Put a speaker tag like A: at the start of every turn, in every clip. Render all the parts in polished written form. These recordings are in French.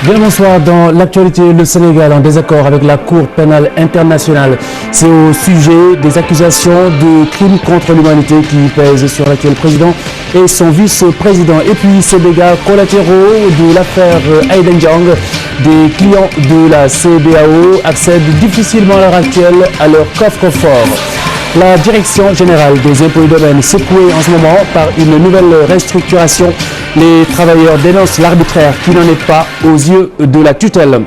A: Bien, bonsoir. Dans l'actualité, le Sénégal en désaccord avec la Cour pénale internationale. C'est au sujet des accusations de crimes contre l'humanité qui pèsent sur l'actuel président et son vice-président. Et puis ces dégâts collatéraux de l'affaire Aïda Ndiang. Des clients de la CBAO accèdent difficilement à l'heure actuelle à leur coffre-fort. La direction générale des impôts et domaines secouée en ce moment par une nouvelle restructuration. Les travailleurs dénoncent l'arbitraire qui n'en est pas aux yeux de la tutelle.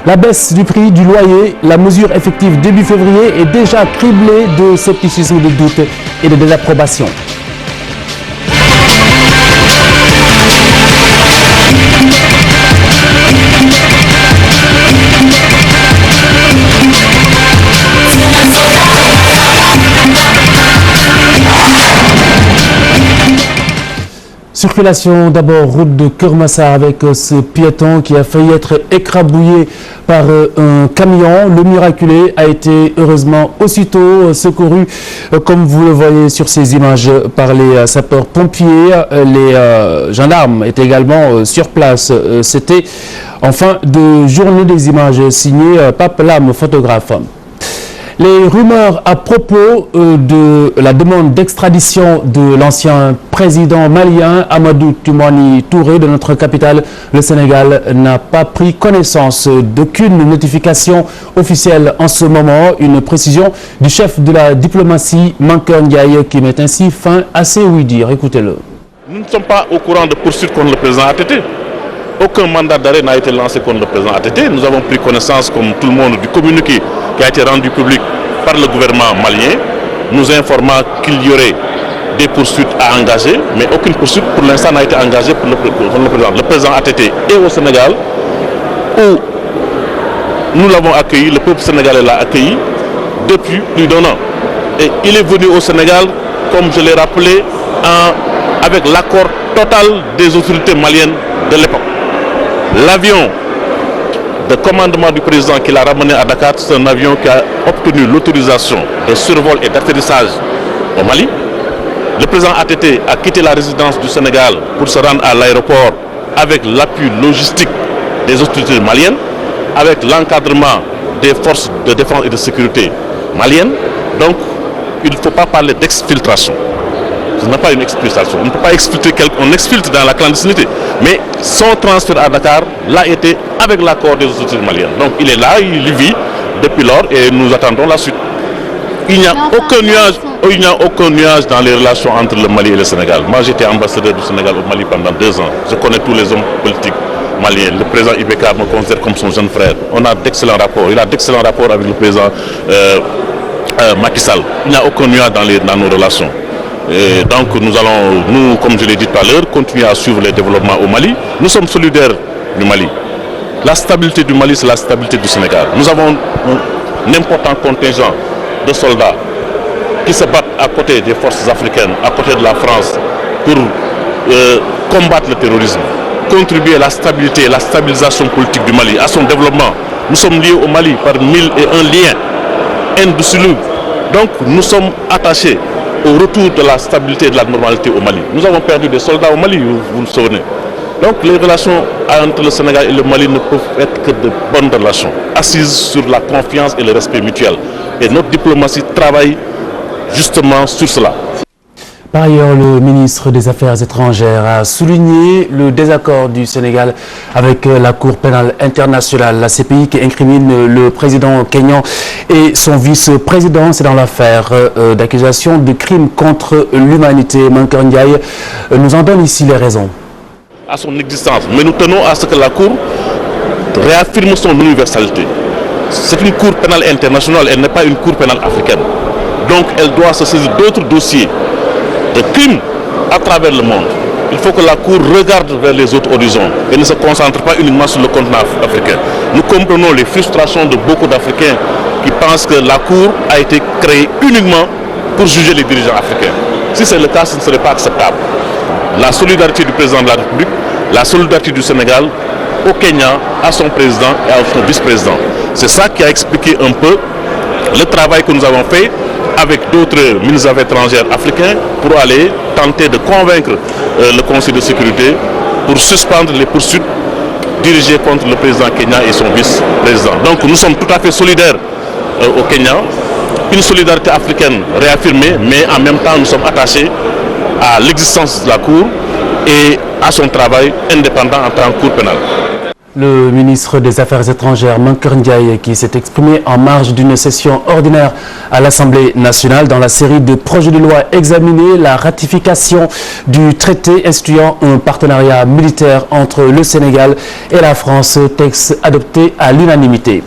A: La baisse du prix du loyer, la mesure effective début février est déjà criblée de scepticisme, de doute et de désapprobation. Circulation d'abord route de Kermassar avec ce piéton qui a failli être écrabouillé par un camion. Le miraculé a été heureusement aussitôt secouru, comme vous le voyez sur ces images, par les sapeurs-pompiers. Les gendarmes étaient également sur place. C'était en fin de journée. Des images signées Pape Lam, photographe. Les rumeurs à propos de la demande d'extradition de l'ancien président malien Amadou Toumani Touré de notre capitale, le Sénégal n'a pas pris connaissance d'aucune notification officielle en ce moment. Une précision du chef de la diplomatie, Mankeur Ndiaye, qui met ainsi fin à ses oui-dire. Écoutez-le.
B: Nous ne sommes pas au courant de poursuites contre le président ATT. Aucun mandat d'arrêt n'a été lancé contre le président ATT. Nous avons pris connaissance, comme tout le monde, du communiqué qui a été rendu public par le gouvernement malien, nous informant qu'il y aurait des poursuites à engager, mais aucune poursuite pour l'instant n'a été engagée pour le président. Le président ATT est au Sénégal, où nous l'avons accueilli, le peuple sénégalais l'a accueilli depuis plus d'un an. Et il est venu au Sénégal, comme je l'ai rappelé, avec l'accord total des autorités maliennes de l'époque. L'avion de commandement du président qui l'a ramené à Dakar, c'est un avion qui a obtenu l'autorisation de survol et d'atterrissage au Mali. Le président ATT a quitté la résidence du Sénégal pour se rendre à l'aéroport avec l'appui logistique des autorités maliennes, avec l'encadrement des forces de défense et de sécurité maliennes. Donc, il ne faut pas parler d'exfiltration. Ce n'est pas une exfiltration. On ne peut pas exfiltrer quelqu'un, on exfiltre dans la clandestinité. Mais son transfert à Dakar l'a été avec l'accord des autorités maliennes. Donc il est là, il y vit depuis lors et nous attendons la suite. Il n'y a aucun nuage dans les relations entre le Mali et le Sénégal. Moi j'étais ambassadeur du Sénégal au Mali pendant 2 ans. Je connais tous les hommes politiques maliens. Le président Ibeka me considère comme son jeune frère. On a d'excellents rapports. Il a d'excellents rapports avec le président Macky Sall. Il n'y a aucun nuage dans nos relations. Et donc nous allons, comme je l'ai dit tout à l'heure, continuer à suivre les développements au Mali. Nous sommes solidaires du Mali. La stabilité du Mali, c'est la stabilité du Sénégal. Nous avons un important contingent de soldats qui se battent à côté des forces africaines, à côté de la France, pour combattre le terrorisme, contribuer à la stabilité et la stabilisation politique du Mali, à son développement. Nous sommes liés au Mali par 1001 liens indissolubles. Donc nous sommes attachés au retour de la stabilité et de la normalité au Mali. Nous avons perdu des soldats au Mali, vous le souvenez. Donc les relations entre le Sénégal et le Mali ne peuvent être que de bonnes relations, assises sur la confiance et le respect mutuel. Et notre diplomatie travaille justement sur cela.
A: Par ailleurs, le ministre des Affaires étrangères a souligné le désaccord du Sénégal avec la Cour pénale internationale, la CPI, qui incrimine le président kényan et son vice-président. C'est dans l'affaire d'accusation de crimes contre l'humanité. Mankeur Ndiaye nous en donne ici les raisons.
B: À son existence, mais nous tenons à ce que la Cour réaffirme son universalité. C'est une Cour pénale internationale, elle n'est pas une Cour pénale africaine. Donc elle doit se saisir d'autres dossiers de crimes à travers le monde. Il faut que la Cour regarde vers les autres horizons et ne se concentre pas uniquement sur le continent africain. Nous comprenons les frustrations de beaucoup d'Africains qui pensent que la Cour a été créée uniquement pour juger les dirigeants africains. Si c'est le cas, ce ne serait pas acceptable. La solidarité du président de la République, la solidarité du Sénégal au Kenya, à son président et à son vice-président. C'est ça qui a expliqué un peu le travail que nous avons fait avec d'autres ministres des Affaires étrangères africains pour aller tenter de convaincre le Conseil de sécurité pour suspendre les poursuites dirigé contre le président Kenya et son vice-président. Donc nous sommes tout à fait solidaires au Kenya, une solidarité africaine réaffirmée, mais en même temps nous sommes attachés à l'existence de la Cour et à son travail indépendant en tant que Cour pénale.
A: Le ministre des Affaires étrangères, Mankeur Ndiaye, qui s'est exprimé en marge d'une session ordinaire à l'Assemblée nationale dans la série de projets de loi examinés, la ratification du traité instituant un partenariat militaire entre le Sénégal et la France, texte adopté à l'unanimité.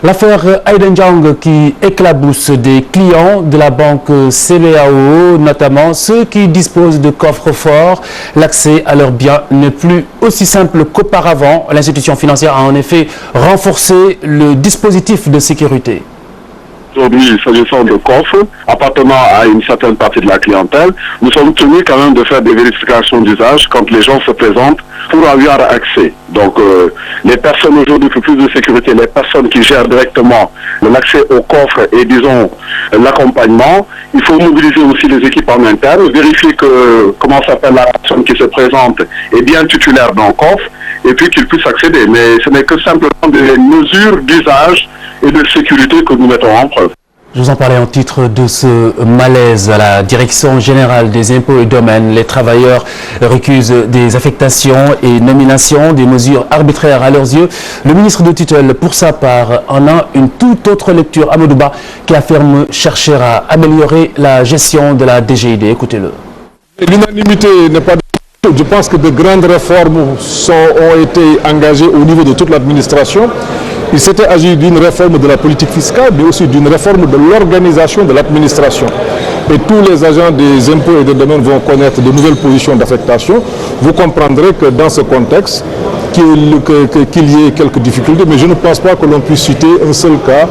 A: L'affaire Aïda Ndiong qui éclabousse des clients de la banque CBAO, notamment ceux qui disposent de coffres forts. L'accès à leurs biens n'est plus aussi simple qu'auparavant. L'institution financière a en effet renforcé le dispositif de sécurité.
C: Aujourd'hui, s'agissant de coffres appartenant à une certaine partie de la clientèle, nous sommes tenus quand même de faire des vérifications d'usage quand les gens se présentent pour avoir accès. Donc les personnes aujourd'hui pour plus de sécurité, les personnes qui gèrent directement l'accès au coffre et disons l'accompagnement, il faut mobiliser aussi les équipes en interne, vérifier que comment s'appelle la personne qui se présente est bien titulaire d'un coffre et puis qu'il puisse accéder. Mais ce n'est que simplement des mesures d'usage et de sécurité que nous mettons en preuve.
A: Je vous en parlais en titre de ce malaise à la Direction générale des impôts et domaines. Les travailleurs récusent des affectations et nominations, des mesures arbitraires à leurs yeux. Le ministre de tutelle, pour sa part, en a une toute autre lecture. Amadou Ba, qui affirme chercher à améliorer la gestion de la DGID. Écoutez-le.
D: L'unanimité n'est pas... Je pense que de grandes réformes ont été engagées au niveau de toute l'administration. Il s'était agi d'une réforme de la politique fiscale, mais aussi d'une réforme de l'organisation de l'administration. Et tous les agents des impôts et des domaines vont connaître de nouvelles positions d'affectation. Vous comprendrez que dans ce contexte, qu'il y ait quelques difficultés, mais je ne pense pas que l'on puisse citer un seul cas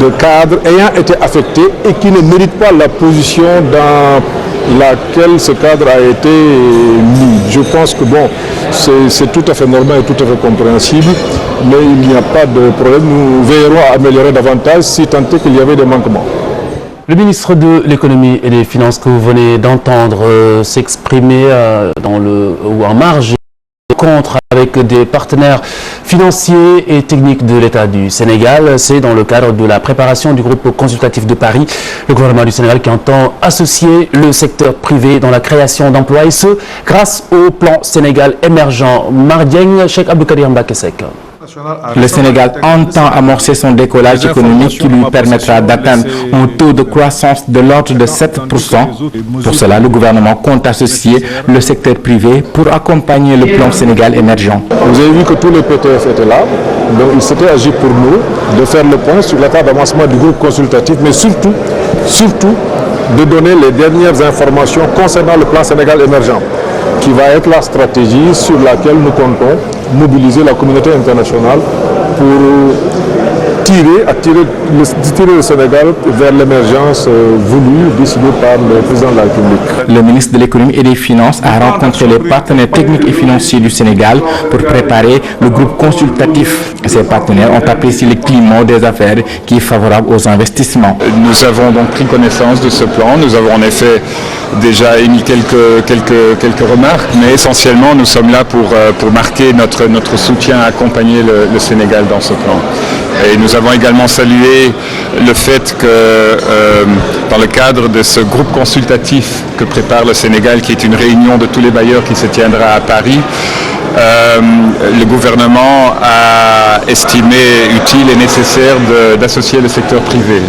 D: de cadre ayant été affecté et qui ne mérite pas la position dans laquelle ce cadre a été mis. Je pense que bon, c'est tout à fait normal et tout à fait compréhensible, mais il n'y a pas de problème. Nous veillerons à améliorer davantage si tant est qu'il y avait des manquements.
A: Le ministre de l'économie et des finances que vous venez d'entendre s'exprimer en marge contre avec des partenaires financiers et techniques de l'État du Sénégal. C'est dans le cadre de la préparation du groupe consultatif de Paris, le gouvernement du Sénégal qui entend associer le secteur privé dans la création d'emplois et ce, grâce au plan Sénégal émergent. Mardieng, Cheikh Abdoukadir Mbakesek.
E: Le Sénégal entend amorcer son décollage économique qui lui permettra d'atteindre un taux de croissance de l'ordre de 7%. Pour cela, le gouvernement compte associer le secteur privé pour accompagner le plan Sénégal émergent.
D: Vous avez vu que tous les PTF étaient là, donc il s'était agi pour nous de faire le point sur l'état d'avancement du groupe consultatif, mais surtout de donner les dernières informations concernant le plan Sénégal émergent, qui va être la stratégie sur laquelle nous comptons mobiliser la communauté internationale pour tirer le Sénégal vers l'émergence voulue, décidée par le président de la République.
E: Le ministre de l'économie et des finances a rencontré les partenaires techniques et financiers du Sénégal pour préparer le groupe consultatif. Ces partenaires ont apprécié le climat des affaires qui est favorable aux investissements.
F: Nous avons donc pris connaissance de ce plan. Nous avons en effet déjà émis quelques remarques, mais essentiellement nous sommes là pour marquer notre soutien, accompagner le Sénégal dans ce plan. Et nous avons également salué le fait que dans le cadre de ce groupe consultatif que prépare le Sénégal, qui est une réunion de tous les bailleurs qui se tiendra à Paris, le gouvernement a estimé utile et nécessaire d'associer le secteur privé.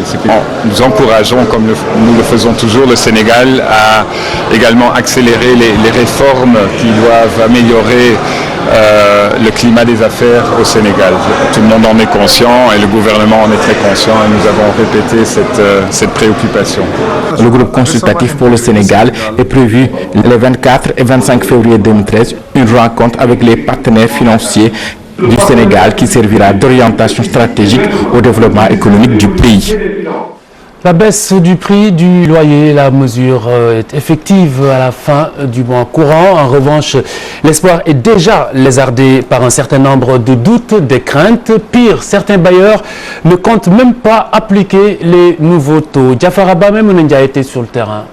F: Nous encourageons, comme nous le faisons toujours, le Sénégal à également accélérer les réformes qui doivent améliorer le climat des affaires au Sénégal. Tout le monde en est conscient et le gouvernement en est très conscient et nous avons répété cette préoccupation.
E: Le groupe consultatif pour le Sénégal est prévu les 24 et 25 février 2013, une rencontre avec les partenaires financiers du Sénégal qui servira d'orientation stratégique au développement économique du pays.
A: La baisse du prix du loyer, la mesure est effective à la fin du mois courant. En revanche, l'espoir est déjà lézardé par un certain nombre de doutes, des craintes. Pire, certains bailleurs ne comptent même pas appliquer les nouveaux taux. Diafaraba même a été sur le terrain.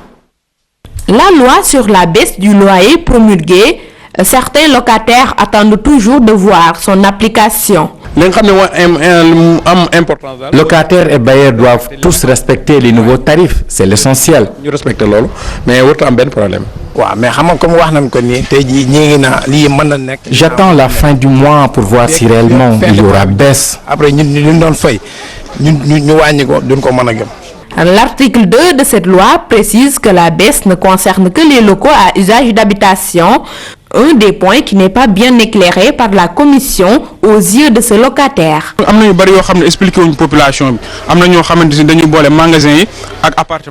G: La loi sur la baisse du loyer promulguée Certains locataires attendent toujours de voir son application.
E: Locataires et bailleurs doivent tous respecter les nouveaux tarifs, c'est l'essentiel. J'attends la fin du mois pour voir si réellement il y aura baisse.
G: L'article 2 de cette loi précise que la baisse ne concerne que les locaux à usage d'habitation, un des points qui n'est pas bien éclairé par la commission aux yeux de ce locataire.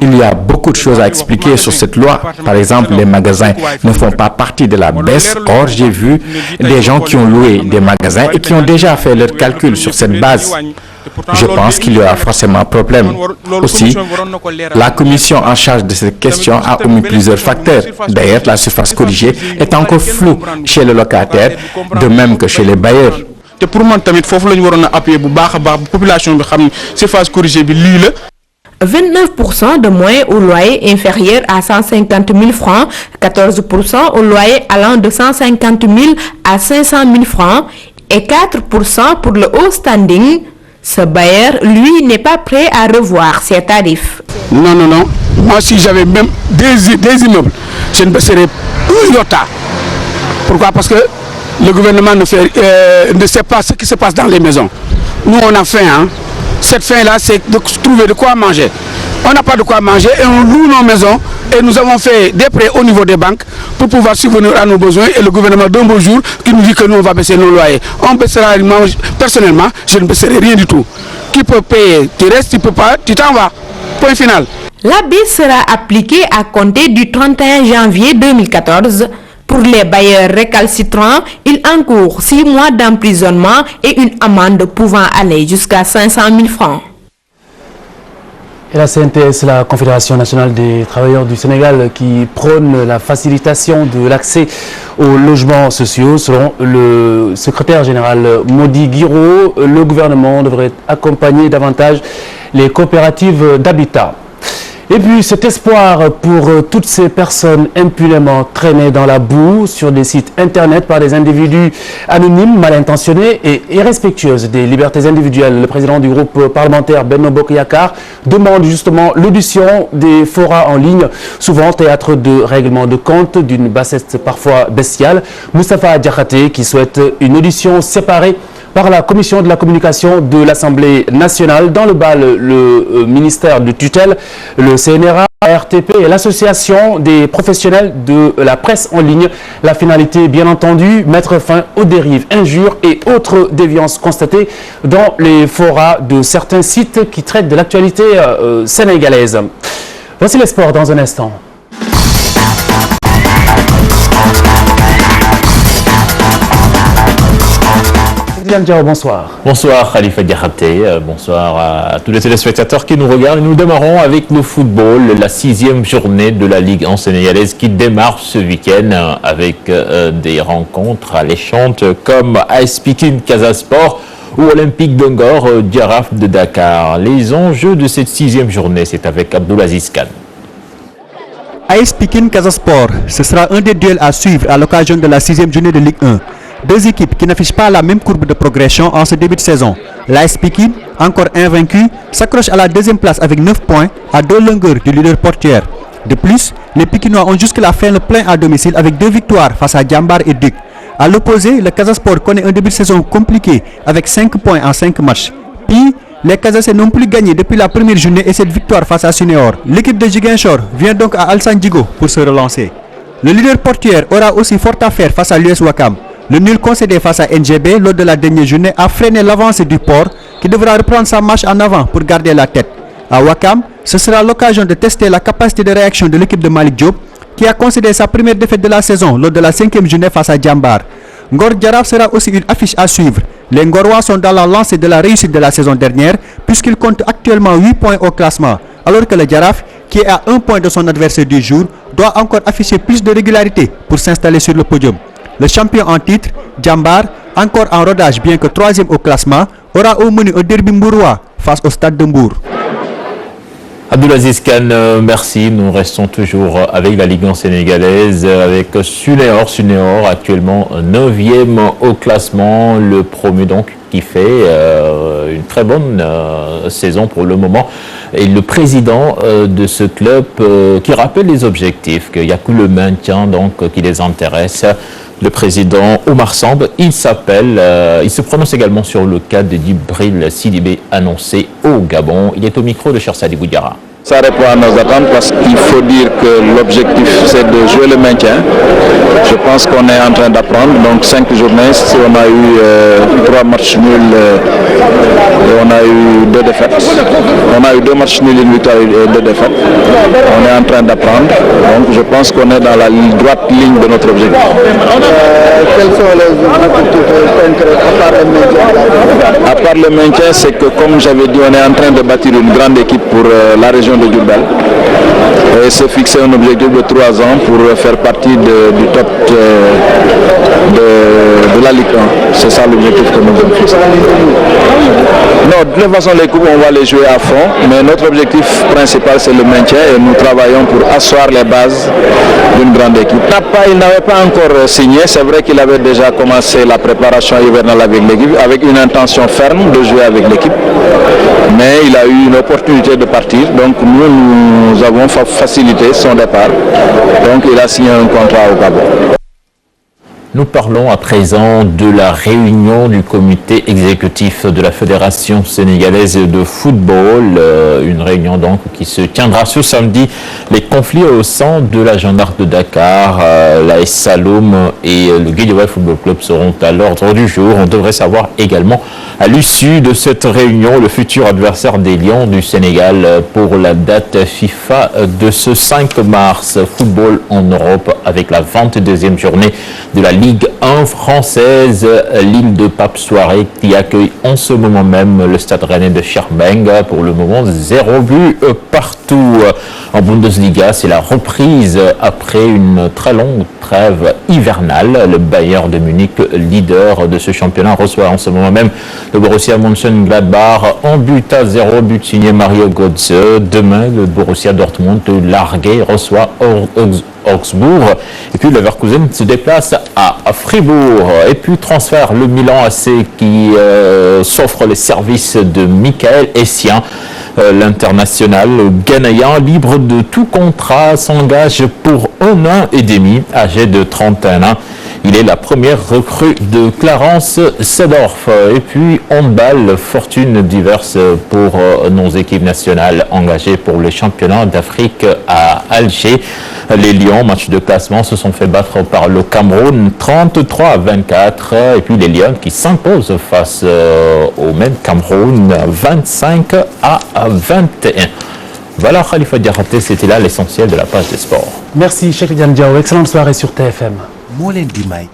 E: Il y a beaucoup de choses à expliquer sur cette loi. Par exemple, les magasins ne font pas partie de la baisse. Or, j'ai vu des gens qui ont loué des magasins et qui ont déjà fait leurs calculs sur cette base. Je pense qu'il y aura forcément un problème. Aussi, la commission en charge de cette question a omis plusieurs facteurs. D'ailleurs, la surface corrigée est encore floue chez le locataire, de même que chez les bailleurs.
G: 29% de moins au loyer inférieur à 150 000 francs, 14% au loyer allant de 150 000 à 500 000 francs et 4% pour le haut standing. Ce bailleur, lui, n'est pas prêt à revoir ses tarifs.
H: Non. Moi, si j'avais même des immeubles, je ne baisserais un iota. Pourquoi? Parce que le gouvernement ne sait pas ce qui se passe dans les maisons. Nous, on a faim. Cette faim-là, c'est de trouver de quoi manger. On n'a pas de quoi manger et on loue nos maisons et nous avons fait des prêts au niveau des banques pour pouvoir subvenir à nos besoins et le gouvernement d'un beau jour qui nous dit que nous on va baisser nos loyers. On baissera, personnellement, je ne baisserai rien du tout. Qui peut payer, tu restes, tu ne peux pas, tu t'en vas. Point final.
G: La baisse sera appliquée à compter du 31 janvier 2014. Pour les bailleurs récalcitrants, il encourt 6 mois d'emprisonnement et une amende pouvant aller jusqu'à 500 000 francs.
A: Et la CNTS, la Confédération nationale des travailleurs du Sénégal, qui prône la facilitation de l'accès aux logements sociaux. Selon le secrétaire général Mody Guiro, le gouvernement devrait accompagner davantage les coopératives d'habitat. Et puis cet espoir pour toutes ces personnes impunément traînées dans la boue sur des sites internet par des individus anonymes, mal intentionnés et irrespectueuses des libertés individuelles. Le président du groupe parlementaire Benno Bokk Yakaar demande justement l'audition des forats en ligne, souvent théâtre de règlement de compte d'une bassesse parfois bestiale. Moustapha Diakhaté qui souhaite une audition séparée par la commission de la communication de l'Assemblée nationale. Dans le bal, le ministère de tutelle, le CNRA, la RTP et l'association des professionnels de la presse en ligne. La finalité, bien entendu, mettre fin aux dérives, injures et autres déviances constatées dans les forats de certains sites qui traitent de l'actualité sénégalaise. Voici les sports dans un instant. Bonsoir.
I: Bonsoir Khalifa Diakhaté, bonsoir à tous les téléspectateurs qui nous regardent. Nous démarrons avec le football, la 6e journée de la Ligue 1 sénégalaise qui démarre ce week-end avec des rencontres alléchantes comme AS Pikine Casa Sport ou Olympique de Ngor, Jaraaf de Dakar. Les enjeux de cette 6e journée, c'est avec Abdoulaziz Kane.
J: AS Pikine Casa Sport, ce sera un des duels à suivre à l'occasion de la 6e journée de Ligue 1. Deux équipes qui n'affichent pas la même courbe de progression en ce début de saison. L'AS Pikine, encore invaincu, s'accroche à la 2e place avec 9 points à 2 longueurs du leader portière. De plus, les Pikinois ont jusque-là fait le plein à domicile avec 2 victoires face à Djambar et Duc. A l'opposé, le Casa Sport connaît un début de saison compliqué avec 5 points en 5 matchs. Puis, les Casacés n'ont plus gagné depuis la première journée et cette victoire face à Sunéor. L'équipe de Ziguinchor vient donc à Alassane Djigo pour se relancer. Le leader portière aura aussi fort à faire face à l'US Ouakam. Le nul concédé face à NGB lors de la dernière journée a freiné l'avancée du Port qui devra reprendre sa marche en avant pour garder la tête. À Ouakam, ce sera l'occasion de tester la capacité de réaction de l'équipe de Malik Diop qui a concédé sa première défaite de la saison lors de la 5e journée face à Djambar. Ngor Jaraaf sera aussi une affiche à suivre. Les Ngorois sont dans la lancée de la réussite de la saison dernière puisqu'ils comptent actuellement 8 points au classement, alors que le Jaraaf, qui est à 1 point de son adversaire du jour, doit encore afficher plus de régularité pour s'installer sur le podium. Le champion en titre, Djambar, encore en rodage bien que 3e au classement, aura au menu un derby mbourois face au Stade de Mbour.
I: Abdulaziz Khan, merci. Nous restons toujours avec la Ligue 1 sénégalaise, avec Sunéor. Sunéor actuellement 9e au classement, le premier donc qui fait une très bonne saison pour le moment. Et le président de ce club qui rappelle les objectifs, qu'il n'y a que le maintien donc qui les intéresse. Le président Omar Samb, il se prononce également sur le cas de Djibril Sidibé annoncé au Gabon. Il est au micro de Cheikh Sadibou Diarra.
K: Ça répond à nos attentes parce qu'il faut dire que l'objectif c'est de jouer le maintien. Je pense qu'on est en train d'apprendre. Donc 5 journées, on a eu 3 matchs nuls et on a eu 2 défaites. On a eu 2 matchs nuls, une victoire et 2 défaites. On est en train d'apprendre. Donc je pense qu'on est dans la droite ligne de notre objectif.
L: Quels sont les objectifs à part le maintien?
K: À part le maintien, c'est que comme j'avais dit, on est en train de bâtir une grande équipe pour la région de Diourbel et se fixer un objectif de 3 ans pour faire partie du top de la Ligue 1. C'est ça l'objectif que nous avons fixé. Non, de toute façon les coupes on va les jouer à fond, mais notre objectif principal c'est le maintien et nous travaillons pour asseoir les bases d'une grande équipe. Il n'avait pas encore signé, c'est vrai qu'il avait déjà commencé la préparation hivernale avec l'équipe, avec une intention ferme de jouer avec l'équipe, mais il a eu une opportunité de partir, donc nous avons facilité son départ, donc il a signé un contrat au Gabon.
I: Nous parlons à présent de la réunion du comité exécutif de la Fédération sénégalaise de football. Une réunion donc qui se tiendra ce samedi. Les conflits au sein de la Jeanne d'Arc de Dakar, l'AS Saloum et le Guédiawaye Football Club seront à l'ordre du jour. On devrait savoir également à l'issue de cette réunion le futur adversaire des Lions du Sénégal pour la date FIFA de ce 5 mars. Football en Europe avec la 22e journée de la Ligue 1 française, l'île de Pape Soirée qui accueille en ce moment même le stade rennais de Schaerbeek. Pour le moment, 0 but partout. En Bundesliga, c'est la reprise après une très longue trêve hivernale. Le Bayern de Munich, leader de ce championnat, reçoit en ce moment même le Borussia Mönchengladbach en but à 0, but signé Mario Götze. Demain, le Borussia Dortmund largué reçoit Augsbourg. Et puis le Leverkusen se déplace à Fribourg. Et puis transfert, le Milan AC qui s'offre les services de Michael Essien. L'international ghanéen, libre de tout contrat, s'engage pour 1 an et demi, âgé de 31 ans. Il est la première recrue de Clarence Seedorf. Et puis handball, fortune diverse pour nos équipes nationales engagées pour le championnat d'Afrique à Alger. Les Lions, match de classement, se sont fait battre par le Cameroun 33-24. Et puis les Lions qui s'imposent face au même Cameroun 25-21. Voilà, Khalifa Diakhaté, c'était là l'essentiel de la page des sports.
A: Merci Cheikh Tidiane Diaw, excellente soirée sur TFM.
M: moo leen di may